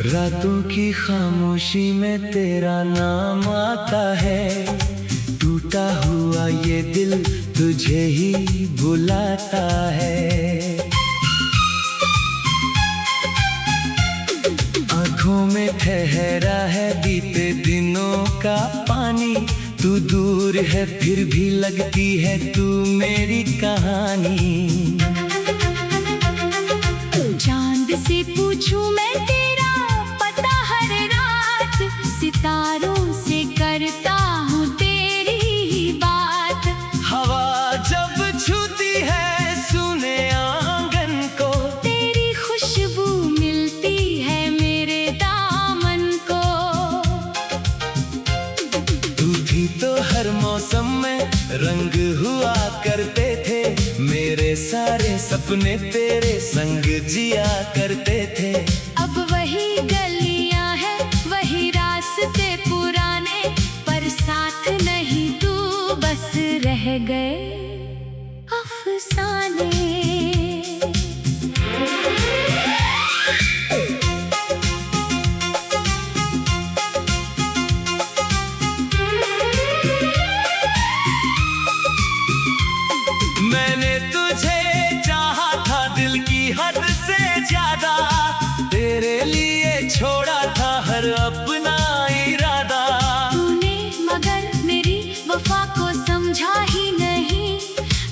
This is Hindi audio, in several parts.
रातों की खामोशी में तेरा नाम आता है, टूटा हुआ ये दिल तुझे ही बुलाता है। आँखों में ठहरा है बीते दिनों का पानी, तू दूर है फिर भी लगती है तू मेरी कहानी। चांद से पूछूं मैं तेरा पता हर रात, सितारों से करता हूँ तेरी ही बात। हवा जब छूती है सूने आंगन को, तेरी खुशबू मिलती है मेरे दामन को। तू थी तो हर मौसम में रंग हुआ करते थे, मेरे सारे सपने तेरे संग जिया करते थे। अब वही गलियां हैं वही रास्ते पुराने, पर साथ नहीं तू बस रह गए अफसाने। मैंने तुझे चाहा था दिल की हद से ज्यादा, तेरे लिए छोड़ा था हर अपना इरादा। तूने मगर मेरी वफा को समझा ही नहीं,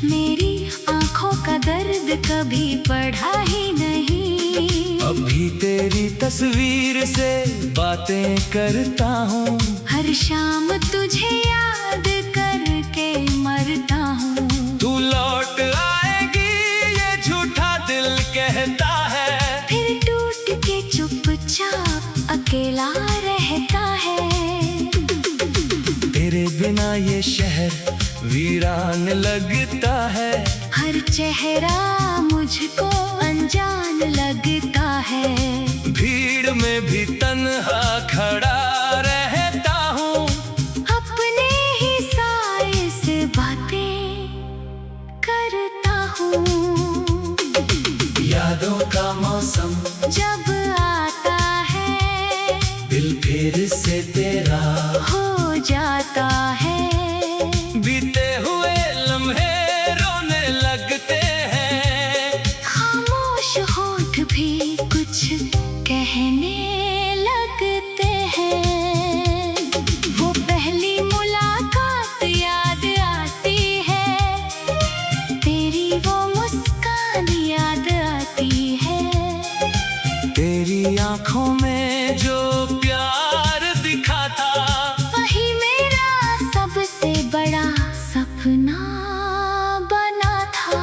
मेरी आंखों का दर्द कभी पढ़ा ही नहीं। अभी तेरी तस्वीर से बातें करता हूँ, हर शाम तुझे याद करके मरता हूँ। तू लौट आएगी ये झूठा दिल कहता है, फिर टूट के चुपचाप अकेला रहता है। तेरे बिना ये शहर वीरान लगता है, हर चेहरा मुझको अनजान लगता है। भीड़ में भी तन्हा खड़ा रहता हूँ, अपने ही साए से बातें करता हूँ। यादों का मौसम जब आता है दिल फिर से तेरा हो जाता है। बीते हुए लम्हे रोने लगते हैं, खामोश होठ भी कुछ कहने लगते हैं। वो पहली मुलाकात याद आती है, तेरी वो मुस्कान याद आती है। तेरी आंखों में जो प्यार दिखा था, वही मेरा सबसे बड़ा सपना बना था।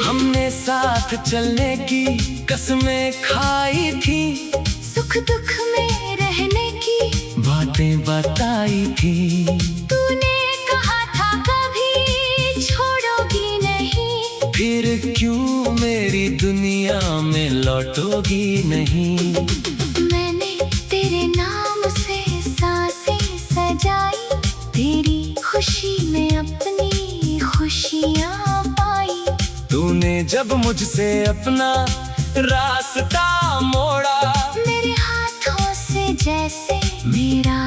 हमने साथ चलने की कसमें खाई थी, सुख दुख में रहने की बातें बताई थी। तूने कहा था कभी छोड़ोगी नहीं, फिर क्यों मेरी दुनिया में लौटोगी नहीं। मैंने तेरे नाम से सांसें सजाई, तेरी खुशी में अपनी खुशियाँ पाई। तूने जब मुझसे अपना रास्ता मोड़ा, मेरे हाथों से जैसे मेरा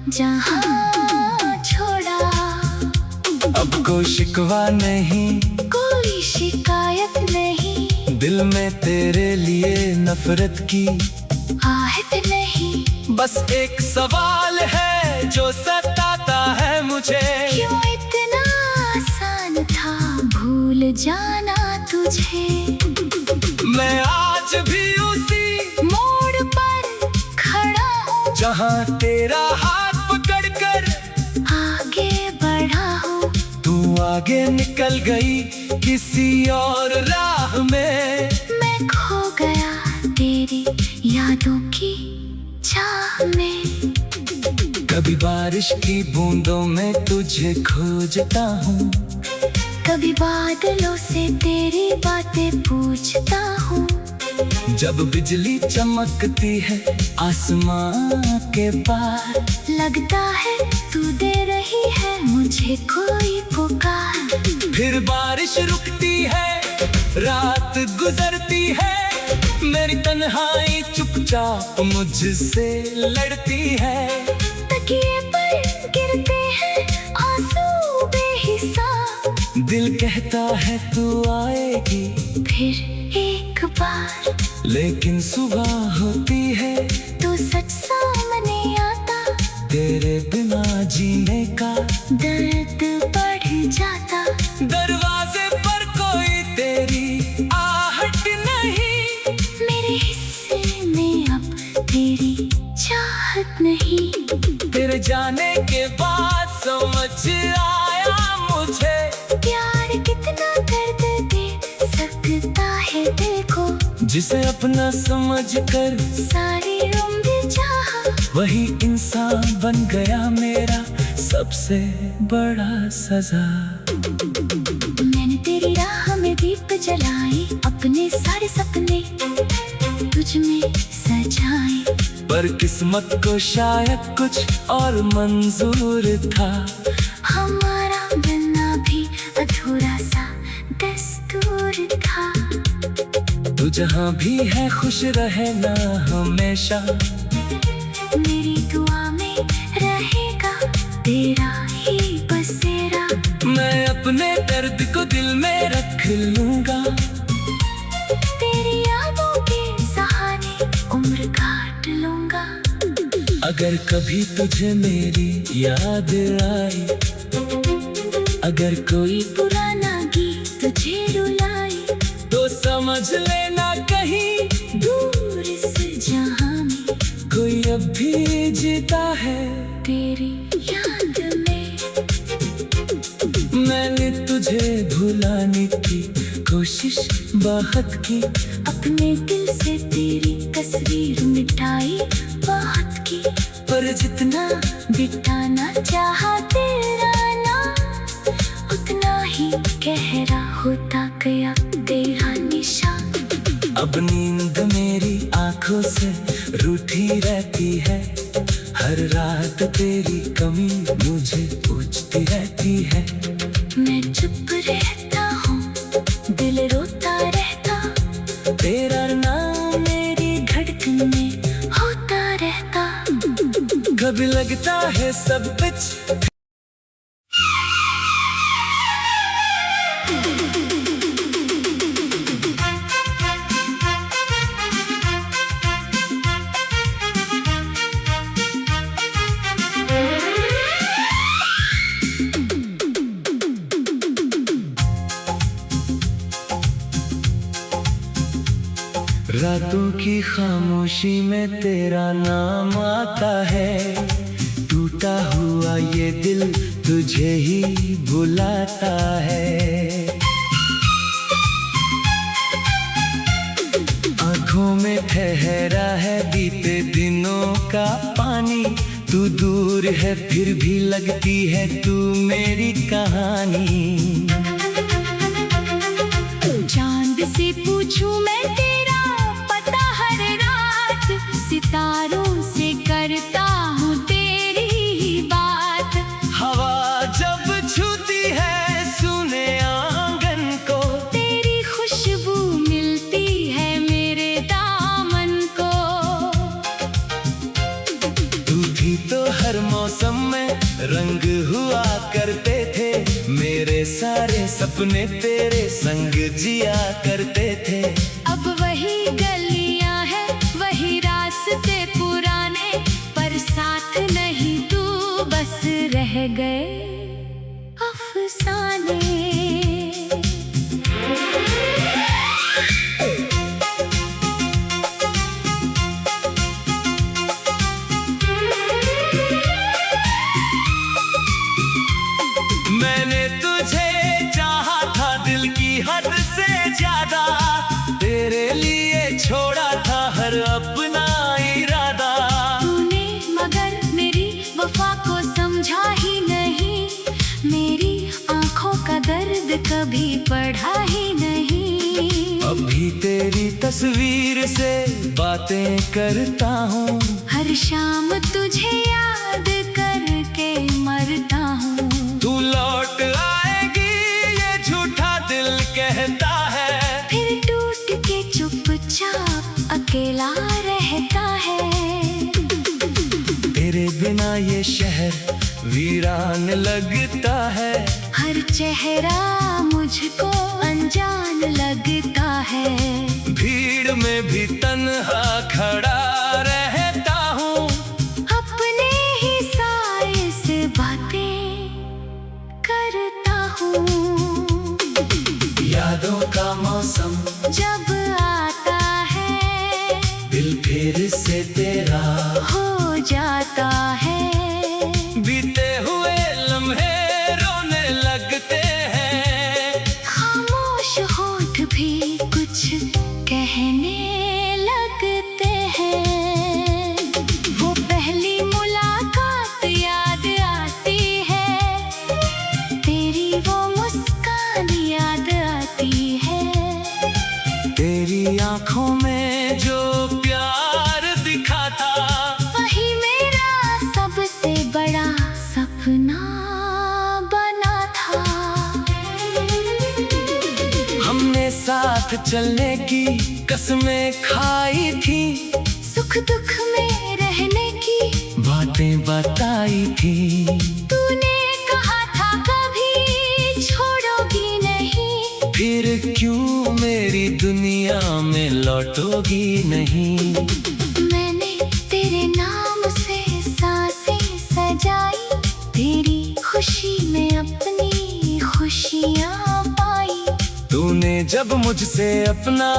जहां छोड़ा। अब कोई शिकवा नहीं, कोई शिकायत नहीं, दिल में तेरे लिए नफरत की आहट नहीं। बस एक सवाल है जो सताता है मुझे, क्यों इतना आसान था भूल जाना तुझे। मैं आज भी उसी मोड़ पर खड़ा हूँ, जहाँ तेरा हाथ पकड़कर आगे बढ़ा हूँ। तू आगे निकल गई किसी और राह में, मैं खो गया तेरी यादों की चाह में। कभी बारिश की बूंदों में तुझे खोजता हूँ, कभी बादलों से तेरी बातें पूछता हूँ। जब बिजली चमकती है आसमां के पार, लगता है तू दे रही है मुझे कोई पुकार। फिर बारिश रुकती है, रात गुजरती है, मेरी तन्हाई चुपचाप मुझसे लड़ती है। तकिए पर गिरते हैं आंसू बेहिसाब, दिल कहता है तू आएगी फिर एक बार। लेकिन सुबह होती है तू सच सामने आता, तेरे बिना जीने का दर्द बढ़ जाता। दरवाजे पर कोई तेरी आहट नहीं, मेरे हिस्से में अब तेरी चाहत नहीं। तेरे जाने के बाद समझ आया मुझे, प्यार कितना दर्द दे सकता है दिल को। जिसे अपना समझकर सारी उम्र चाहा, वही इंसान बन गया मेरा सबसे बड़ा सजा। मैंने तेरी राह में दीप जलाए, अपने सारे सपने तुझ में सजाए। पर किस्मत को शायद कुछ और मंजूर था, हमारा मिलना भी अधूरा सा दस्तूर था। तू जहाँ भी है खुश रहना हमेशा, मेरी दुआ में रहेगा तेरा ही बसेरा। मैं अपने दर्द को दिल में रख लूंगा, तेरी यादों के सहारे उम्र काट लूंगा। अगर कभी तुझे मेरी याद आई, अगर कोई पुराना गीत तुझे रुलाए, तो समझ लेना कहीं दूर इस जहां में कोई अब भी जीता है तेरी याद में। मैंने तुझे भुलाने की कोशिश बहुत की, अपने दिल से तेरी तस्वीर मिटाई बहुत की। पर जितना बिताना चाहा तेरा नाम, उतना ही गहरा होता गया तेरा निशान। अब नींद मेरी आंखों से रूठी रहती है, हर रात तेरी कमी मुझे पूछती रहती है। मैं चुप रहता हूँ, दिल रोता रहता, तेरा नाम मेरी धड़कन में होता रहता। कभी लगता है सब कुछ रातों की खामोशी में तेरा नाम आता है। टूटा हुआ ये दिल तुझे ही बुलाता है। आँखों में ठहरा है बीते दिनों का पानी, तू दूर है फिर भी लगती है तू मेरी कहानी। चांद से पूछूं मैं तेरा पता हर रात, सितारों से करता हूँ तेरी ही बात। हवा जब छूती है सूने आंगन को, तेरी खुशबू मिलती है मेरे दामन को। तू थी तो हर मौसम में रंग हुआ करते थे, मेरे सारे सपने तेरे संग जिया करते थे। अब वही गलियां हैं वही रास्ते पुराने, पर साथ नहीं तू बस रह गए अफसाने। मैंने तुझे चाहा था दिल की हद से ज्यादा, तेरे लिए छोड़ा था हर अपना इरादा। तूने मगर मेरी वफा को समझा ही नहीं, मेरी आंखों का दर्द कभी पढ़ा ही नहीं। अभी तेरी तस्वीर से बातें करता हूँ, हर शाम तुझे याद करके मरता हूँ। तू लौट आएगी ये झूठा दिल कहता है, फिर टूट के चुपचाप अकेला रहता है। तेरे बिना ये शहर वीरान लगता है, हर चेहरा मुझको अनजान लगता है। भीड़ में भी तन्हा खड़ा रहता हूँ, अपने ही साए से बातें करता हूँ। यादों का मौसम जब आता है, दिल फिर से तेरा हो जाता है। बीते हुए लम्हे रोने लगते हैं, खामोश होठ भी कुछ कहने लगते हैं। वो पहली मुलाकात याद आती है, तेरी वो मुस्कान याद आती है। तेरी आंखों में जो प्यार दिखा था, वही मेरा सबसे बड़ा सपना बना था। हमने साथ चलने की कसमें खाई थी, सुख दुख में रहने की बातें बताई थी। तूने कहा था कभी छोड़ोगी नहीं, फिर क्यों मेरी दुनिया में लौटोगी नहीं। मैंने तेरे नाम से सांसें सजाई, तेरी खुशी में अपनी खुशियाँ पाई। तूने जब मुझसे अपना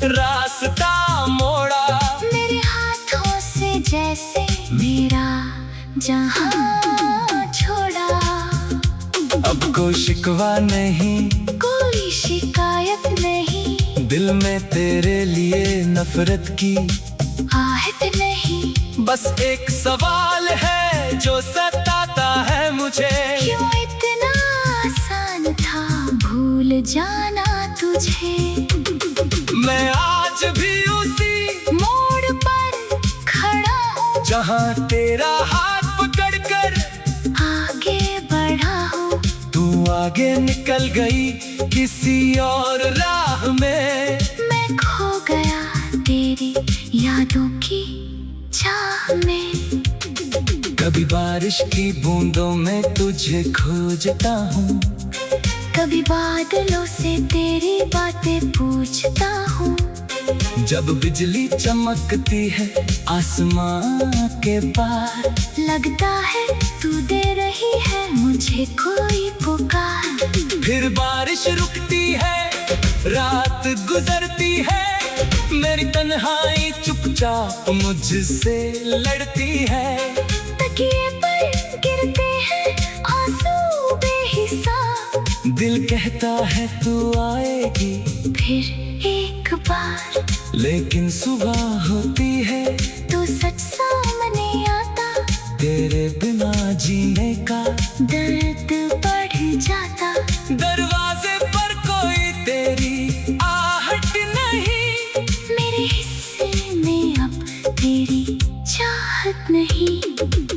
रास्ता मोड़ा, मेरे हाथों से जैसे मेरा जहां छोड़ा। अब कोई शिकवा नहीं, कोई शिकायत नहीं, दिल में तेरे लिए नफरत की आहट नहीं। बस एक सवाल है जो सताता है मुझे, क्यों इतना आसान था भूल जाना तुझे। मैं आज भी उसी मोड़ पर खड़ा हूँ, जहाँ तेरा हाथ पकड़कर आगे बढ़ा हूँ। तू आगे निकल गई किसी और राह में, मैं खो गया तेरी यादों की चाह में। कभी बारिश की बूंदों में तुझे खोजता हूँ, कभी बादलों से तेरी बातें पूछता हूँ। जब बिजली चमकती है आसमां के पार, लगता है तू दे रही है मुझे कोई पुकार। फिर बारिश रुकती है, रात गुजरती है, मेरी तन्हाई चुपचाप मुझसे लड़ती है। तकिए पर गिरते हैं आंसू बेहिसाब, दिल कहता है तू आएगी फिर एक बार। लेकिन सुबह होती है तू सच सामने आता, तेरे बिना जीने का दर्द बढ़ जाता। दरवाजे पर कोई तेरी आहट नहीं, मेरे हिस्से में अब तेरी चाहत नहीं।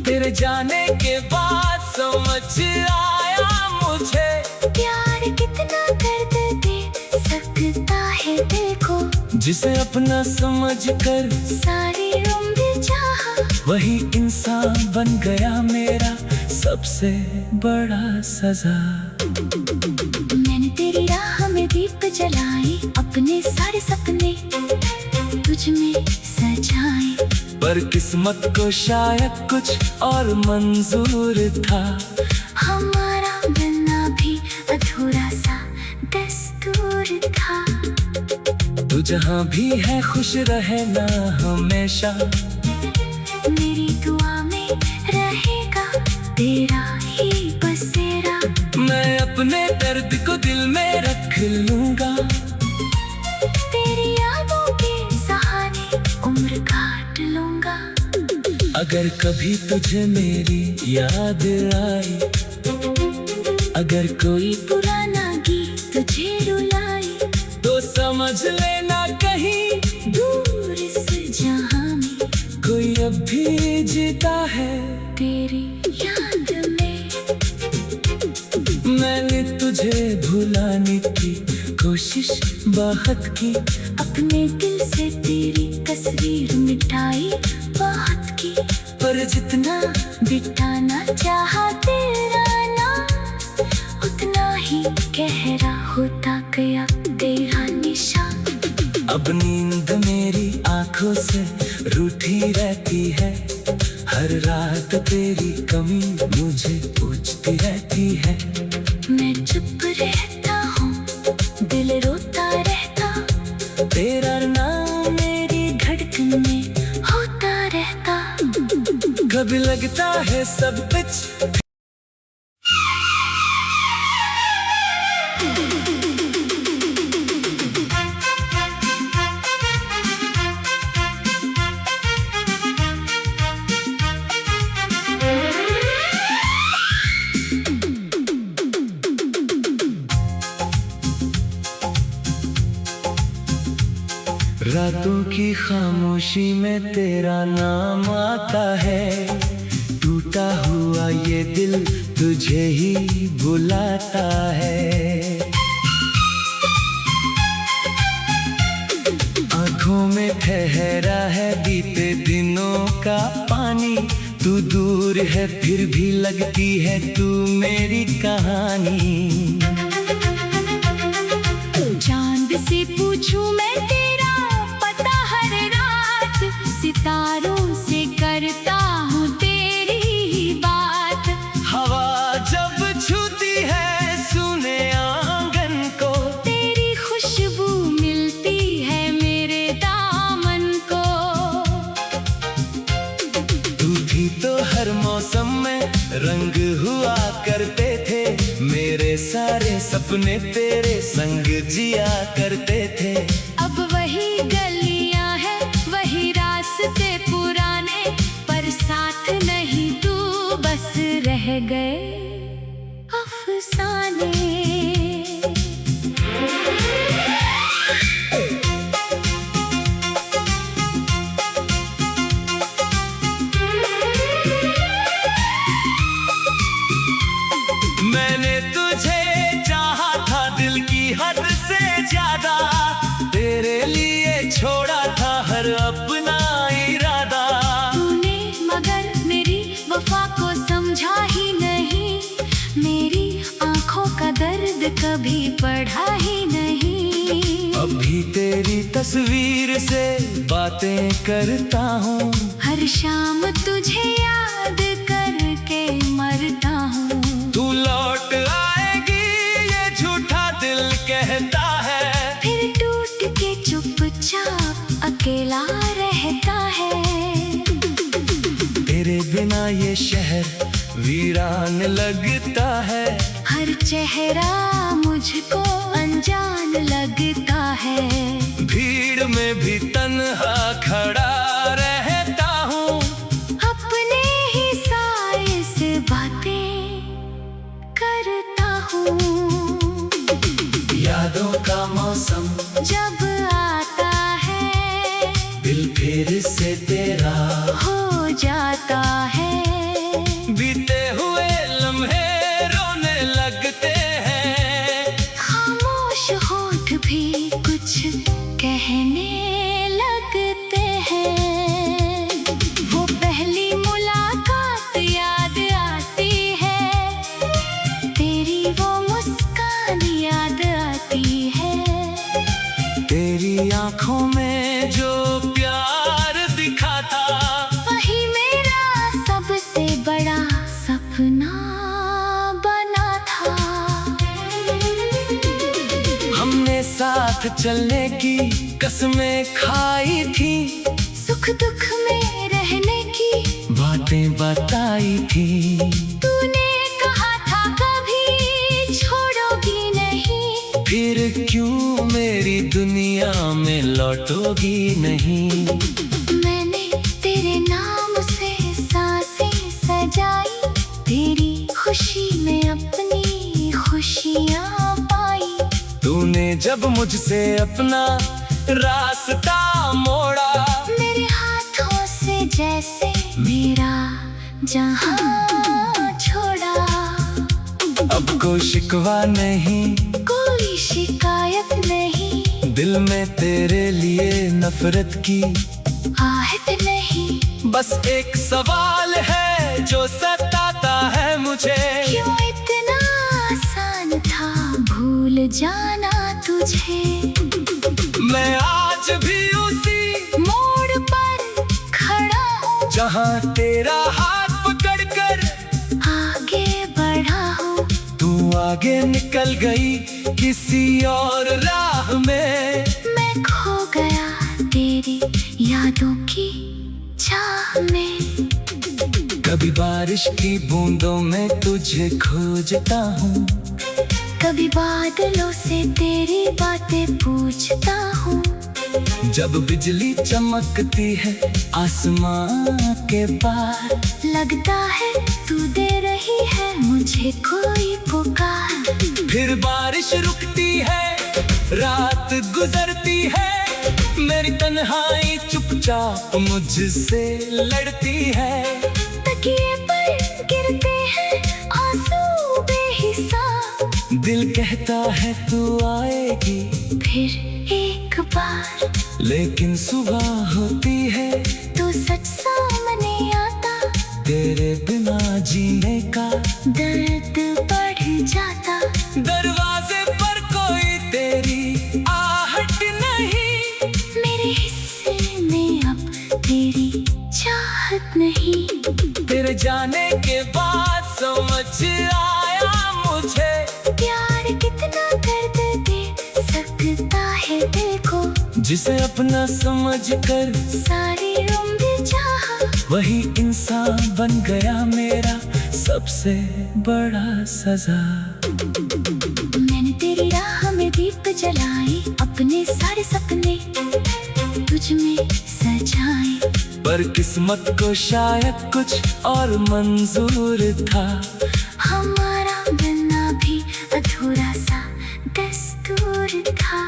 तेरे जाने के बाद समझ आया मुझे, प्यार कितना दर्द दे सकता है दिल को। जिसे अपना समझकर सारी उम्र चाहा, वही इंसान बन गया मेरा सबसे बड़ा सजा। मैंने तेरी राह में दीप जलाए, अपने सारे सपने तुझ में सजाए। पर किस्मत को शायद कुछ और मंजूर था, हमारा मिलना भी अधूरा सा दस्तूर था। तू जहाँ भी है खुश रहना हमेशा, मेरी दुआ में रहेगा तेरा ही बसेरा। मैं अपने दर्द को दिल में रख लूंगा, तेरी यादों के सहारे उम्र काट लूंगा। अगर कभी तुझे मेरी याद आई, अगर कोई पुराना गीत समझ लेना कहीं दूर इस जहां में कोई अब भी जीता है तेरी याद में। मैंने तुझे भुलाने की कोशिश बहुत की, अपने दिल से तेरी तस्वीर मिटाई बहुत की, पर जितना बिताना चाहा तेरा नाम उतना ही गहरा होता गया तेरा निशान। अब नींद मेरी आंखों से रूठी रहती है, हर रात तेरी कमी मुझे पूछती रहती है। मैं चुप रहता हूँ, दिल रोता रहता, तेरा नाम मेरी धड़कन में होता रहता। कभी लगता है सब कुछ रातों की खामोशी में तेरा नाम आता है, टूटा हुआ ये दिल तुझे ही बुलाता है। आंखों में ठहरा है बीते दिनों का पानी, तू दूर है फिर भी लगती है तू मेरी कहानी। चांद से पूछूं मैं तेरा पता हर रात, सितारों से करता हूँ तेरी ही बात। हवा जब छूती है सुने आंगन को, तेरी खुशबू मिलती है मेरे दामन को। तू भी तो हर मौसम में रंग हुआ करते थे, मेरे सारे सपने तेरे संग जिया करते थे। अब वही गलियां हैं वही रास्ते पुराने, पर साथ नहीं तू बस रह गए अफसाने। मैंने तुझे चाहा था दिल की हद से ज्यादा, तेरे लिए छोड़ा था हर अपना इरादा। तूने मगर मेरी वफा को समझा ही नहीं, मेरी आंखों का दर्द कभी पढ़ा ही नहीं। अभी तेरी तस्वीर से बातें करता हूँ, हर शाम तुझे याद करके मरता हूँ। तू लौट आएगी ये झूठा दिल कहता है, फिर टूट के चुपचाप अकेला रहता है। तेरे बिना ये शहर वीरान लगता है, हर चेहरा मुझको अनजान लगता है। भीड़ में भी तन्हा खड़ा रहता हूँ, अपने ही साए से बातें करता हूँ। यादों का मौसम जब आता है दिल फिर से तेरा हो जाता है। बीते हुए लम्हे रोने लगते हैं, खामोश होठ भी कुछ कहने लगते हैं। वो पहली मुलाकात याद आती है, तेरी वो मुस्कान याद आती है। तेरी आंखों में जो प्यार दिखा था, वही मेरा सबसे बड़ा सपना बना था। हमने साथ चलने की कसमें खाई थी, सुख दुख में रहने की बातें बताई थी। तूने कहा था कभी छोड़ोगी नहीं, फिर क्यों मेरी दुनिया में लौटोगी नहीं। मैंने तेरे नाम से सांसें सजाई, तेरी खुशी में अपनी खुशियाँ पाई। तूने जब मुझसे अपना रास्ता मोड़ा, मेरे हाथों से जैसे मेरा जहां छोड़ा। अब कोई शिकवा नहीं, कोई शिकायत नहीं, दिल में तेरे लिए नफरत की आहट नहीं। बस एक सवाल है जो सताता है मुझे, क्यों इतना आसान था भूल जाना तुझे। मैं आज भी उसी मोड़ पर खड़ा हूँ, जहाँ तेरा हाथ पकड़कर आगे बढ़ा हूँ। तू आगे निकल गई किसी और राह में, मैं खो गया तेरी यादों की चाह में। कभी बारिश की बूंदों में तुझे खोजता हूँ, कभी बादलों से तेरी बातें पूछता हूँ। जब बिजली चमकती है आसमां के पार, लगता है तू दे रही है मुझे कोई पुकार। फिर बारिश रुकती है, रात गुजरती है, मेरी तन्हाई चुपचाप मुझसे लड़ती है। तकिए पर गिरते हैं आंसू बेहिसाब, दिल कहता है तू आएगी फिर एक बार। लेकिन सुबह होती है तू सच सामने आता, तेरे बिना जीने का दर्द बढ़ जाता। दरवाजे पर कोई तेरी आहट नहीं, मेरे हिस्से में अब तेरी चाहत नहीं। तेरे जाने के बाद समझ आया मुझे, प्यार कितना दर्द दे सकता है दिल को। जिसे अपना समझ कर सारी उम्र चाहा, वही इंसान बन गया मेरा सबसे बड़ा सजा। मैंने तेरी राह में दीप जलाए, अपने सारे सपने तुझ में सजाए। पर किस्मत को शायद कुछ और मंजूर था, हमारा बिना भी अधूरा सा दस्तूर था।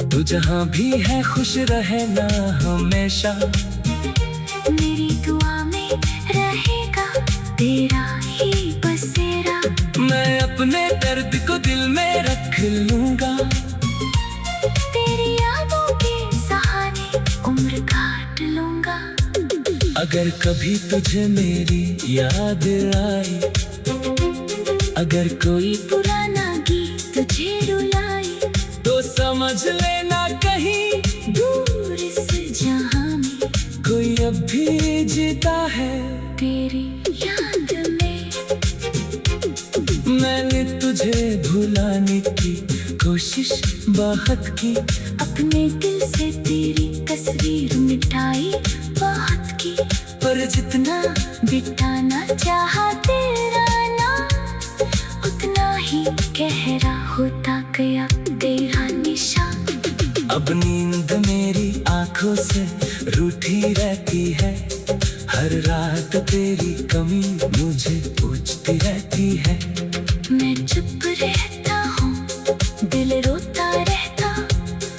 तू जहाँ भी है खुश रहे ना हमेशा, मेरी दुआ में रहेगा तेरा ही बसेरा। मैं अपने दर्द को दिल में रख लूंगा, तेरी यादों के सहारे उम्र काट लूंगा। अगर कभी तुझे मेरी याद आई, अगर कोई पुराना गीत तुझे रुलाए, तो समझ लेना कहीं दूर इस जहां में कोई अब भी जीता है तेरी याद में। मैंने तुझे भुलाने की कोशिश बहुत की, अपने दिल से तेरी तस्वीर मिटाई बहुत की। पर जितना बिताना चाहा तेरा नाम, उतना ही गहरा होता गया तेरा निशान। अब नींद मेरी आंखों से रूठी रहती है, हर रात तेरी कमी मुझे पूछती रहती है। मैं चुप रहता हूँ, दिल रोता रहता,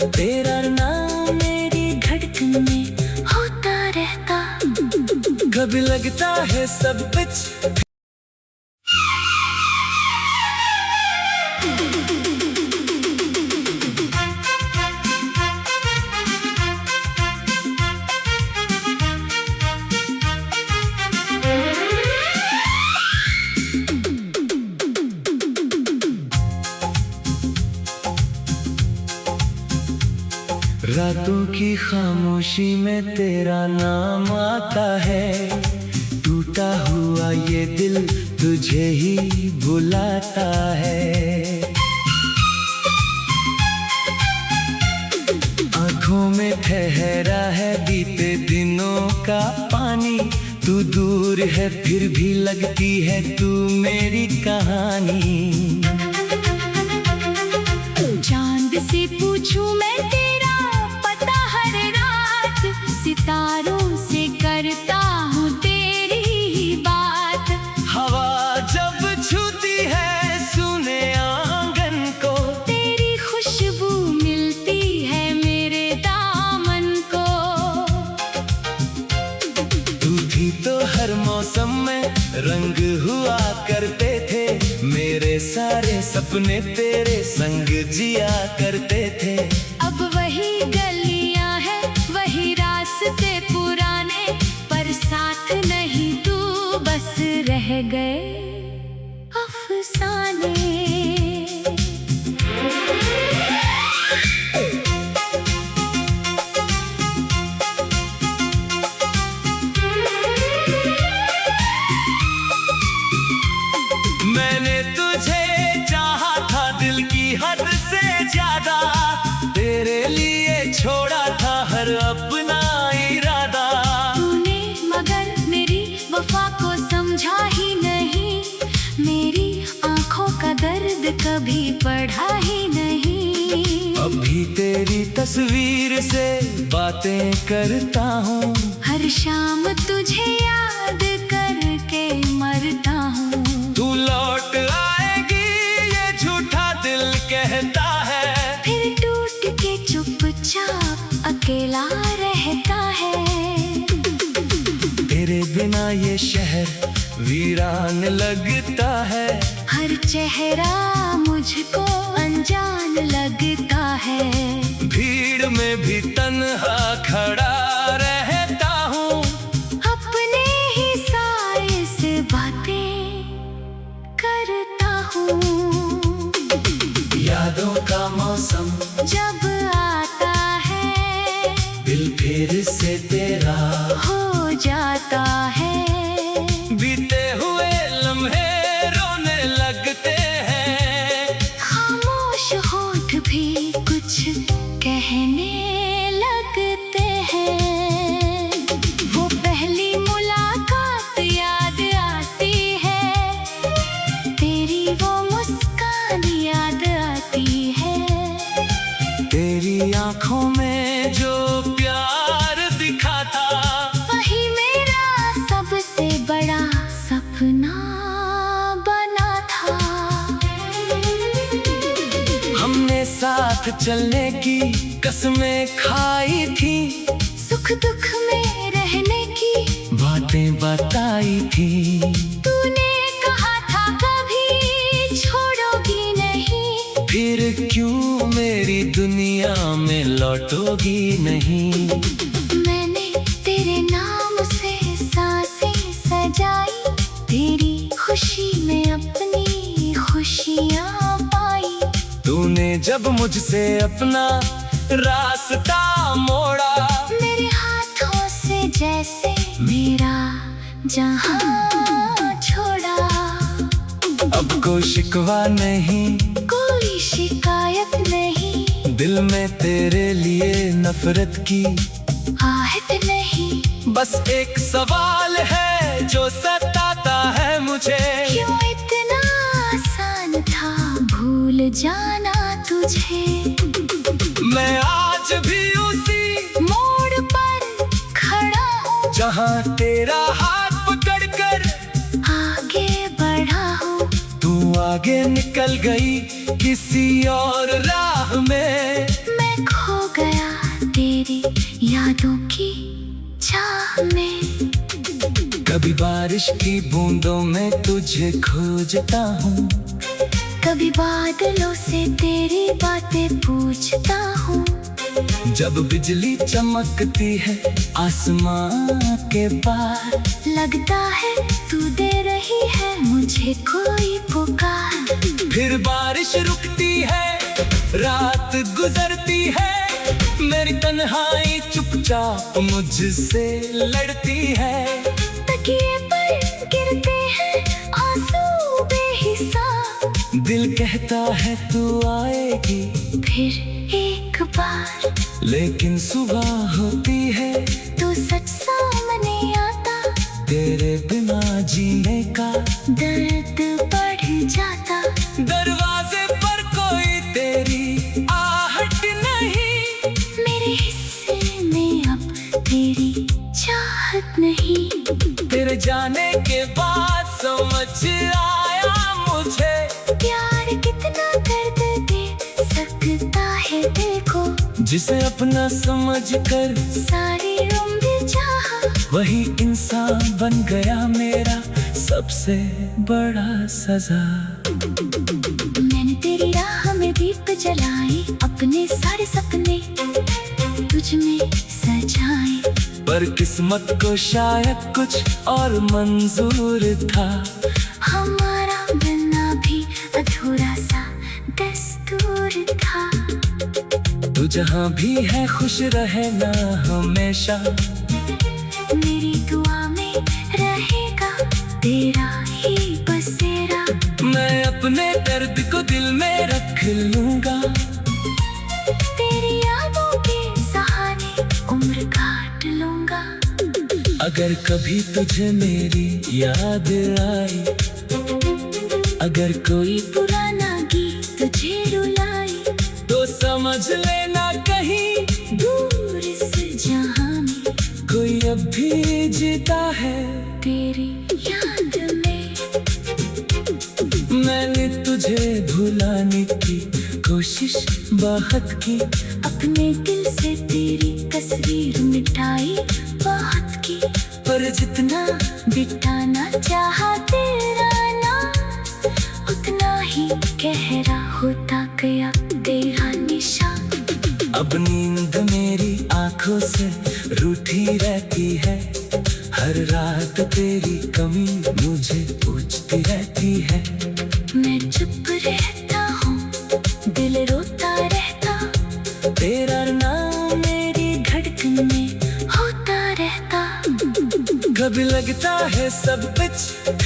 तेरा नाम मेरी धड़कन में होता रहता। कभी लगता है सब कुछ रातों की खामोशी में तेरा नाम आता है, टूटा हुआ ये दिल तुझे ही बुलाता है। आँखों में ठहरा है बीते दिनों का पानी, तू दूर है फिर भी लगती है तू मेरी कहानी। चांद से पूछूं मैं तेरा पता हर रात, सितारों से करता हूँ तेरी ही बात। हवा जब छूती है सुने आंगन को, तेरी खुश मेरे सारे सपने तेरे संग जिया करते थे। अब वही गलियां हैं, वही रास्ते पुराने, पर साथ नहीं तू, बस रह गए अफसाने। मैंने तुझे चाहा था दिल की हद से ज्यादा, तेरे लिए छोड़ा था हर अपना इरादा। तूने मगर मेरी वफा को समझा ही नहीं, मेरी आंखों का दर्द कभी पढ़ा ही नहीं। अभी तेरी तस्वीर से बातें करता हूँ, हर शाम तुझे याद करके मरता हूँ। तू लौट आएगी ये झूठा दिल कहता है, फिर टूट के चुपचाप अकेला रहता है। तेरे बिना ये शहर वीरान लगता है, हर चेहरा मुझको अनजान लगता है। भीड़ में भी तन्हा खड़ा रहता हूँ, अपने ही साए से बातें करता हूँ। यादों का मौसम जब आता है, दिल फिर से तेरा हो जाता है। बीते हुए लम्हे रोने लगते हैं, खामोश होठ भी कुछ कहने लगते हैं। वो पहली मुलाकात याद आती है, तेरी वो मुस्कान याद आती है। तेरी आंखों में जो प्यार दिखा था, वही मेरा सबसे बड़ा सपना बना था। हमने साथ चलने की कसमें खाई थी, सुख दुख में रहने की बातें बताई थी। तूने कहा था कभी छोड़ोगी नहीं, फिर क्यों मेरी दुनिया में लौटोगी नहीं। मैंने तेरे नाम से सांसें सजाई, तेरी खुशी में अपनी खुशियाँ पाई। तूने जब मुझसे अपना रास्ता मोड़ा, मेरे हाथों से जैसे मेरा जहां छोड़ा। अब कोई शिकवा नहीं, कोई शिकायत नहीं, दिल में तेरे लिए नफरत की आहट नहीं। बस एक सवाल है जो सताता है मुझे, क्यों इतना आसान था भूल जाना तुझे। मैं आज भी उसी मोड़ पर खड़ा हूँ, जहाँ तेरा हाथ पकड़कर आगे बढ़ा हूँ। तू आगे निकल गई किसी और राह में, मैं खो गया तेरी यादों की चाह में। कभी बारिश की बूंदों में तुझे खोजता हूँ, कभी बादलों से तेरी बातें पूछता हूँ। जब बिजली चमकती है आसमां के पार, लगता है तू दे रही है मुझे कोई पुकार। फिर बारिश रुकती है, रात गुजरती है, मेरी तन्हाई चुपचाप मुझसे लड़ती है। तकिए पर गिरते हैं आंसू बेहिसाब, दिल कहता है तू आएगी फिर एक बार। लेकिन सुबह होती है, तू सच सामने आता, तेरे बिना जीने का दर्द बढ़ जाता। दरवाजे पर कोई तेरी आहट नहीं, मेरे हिस्से में अब तेरी चाहत नहीं। तेरे जाने के बाद समझ आया मुझे, प्यार कितना दर्द दे सकता है दिल को। जिसे अपना समझ कर सारी उम्र चाहा, वही इंसान बन गया मेरा सबसे बड़ा सजा। मैंने तेरी राह में दीप जलाए, अपने सारे सपने तुझ में सजाए। पर किस्मत को शायद कुछ और मंजूर था, हमारा मिलना भी अधूरा सा दस्तूर था। तू जहाँ भी है खुश रहना हमेशा, मेरी दुआ में रहेगा तेरा ही बसेरा। मैं अपने दर्द को दिल में रख लूंगा, तेरी यादों के सहारे उम्र काट लूंगा। अगर कभी तुझे मेरी याद आई, अगर कोई पुराना गीत तुझे रुलाए, तो समझ लेना कहीं दूर इस जहां में कोई अब भी जीता है तेरी याद में। मैंने तुझे भुलाने की कोशिश बहुत की, अपने दिल से तेरी तस्वीर मिटाई बहुत की। पर जितना बिताना चाहा तेरा नाम, उतना ही गहरा होता गया तेरा निशान। अब नींद मेरी आंखों से रूठी रहती है, हर रात तेरी कमी मुझे पूछती रहती है। मैं चुप रहता हूँ, दिल रोता रहता, तेरा नाम मेरी धड़कन में होता रहता। कभी लगता है सब कुछ